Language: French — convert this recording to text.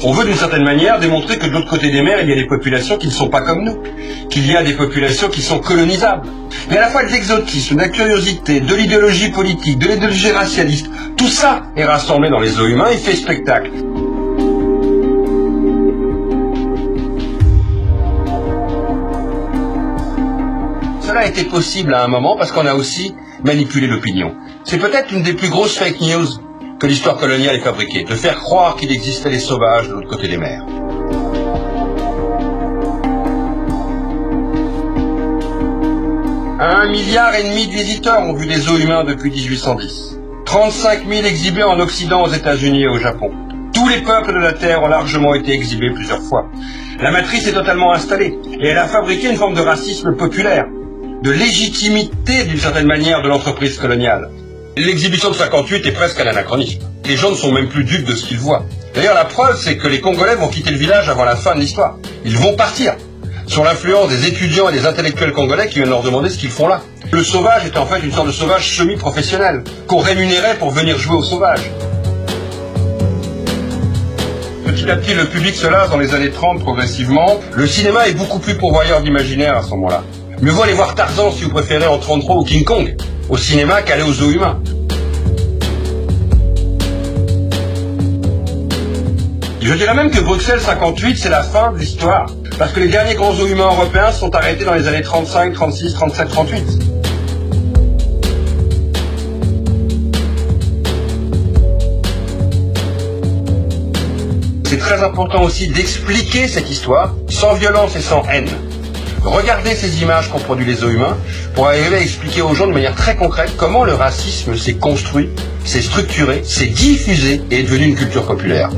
On veut d'une certaine manière démontrer que de l'autre côté des mers, il y a des populations qui ne sont pas comme nous, qu'il y a des populations qui sont colonisables. Mais à la fois de l'exotisme, de la curiosité, de l'idéologie politique, de l'idéologie racialiste, tout ça est rassemblé dans les os humains et fait spectacle. Cela a été possible à un moment parce qu'on a aussi manipulé l'opinion. C'est peut-être une des plus grosses fake news que l'histoire coloniale ait fabriquée, de faire croire qu'il existait des sauvages de l'autre côté des mers. Un milliard et demi de visiteurs ont vu des os humains depuis 1810. 35 000 exhibés en Occident, aux États-Unis et au Japon. Tous les peuples de la Terre ont largement été exhibés plusieurs fois. La matrice est totalement installée et elle a fabriqué une forme de racisme populaire, de légitimité d'une certaine manière de l'entreprise coloniale. L'exhibition de 58 est presque un anachronisme. Les gens ne sont même plus dupes de ce qu'ils voient. D'ailleurs, la preuve, c'est que les Congolais vont quitter le village avant la fin de l'histoire. Ils vont partir, sur l'influence des étudiants et des intellectuels congolais qui viennent leur demander ce qu'ils font là. Le sauvage est en fait une sorte de sauvage semi-professionnel, qu'on rémunérait pour venir jouer au sauvage. Petit à petit, le public se lasse dans les années 30 progressivement. Le cinéma est beaucoup plus pourvoyeur d'imaginaire à ce moment-là. Mieux vaut aller voir Tarzan, si vous préférez, en 33 ou King Kong, au cinéma qu'aller aux zoos humains. Je dirais même que Bruxelles 58, c'est la fin de l'histoire. Parce que les derniers grands zoos humains européens sont arrêtés dans les années 35, 36, 37, 38. C'est très important aussi d'expliquer cette histoire sans violence et sans haine. Regardez ces images qu'ont produit les zoos humains pour arriver à expliquer aux gens de manière très concrète comment le racisme s'est construit, s'est structuré, s'est diffusé et est devenu une culture populaire.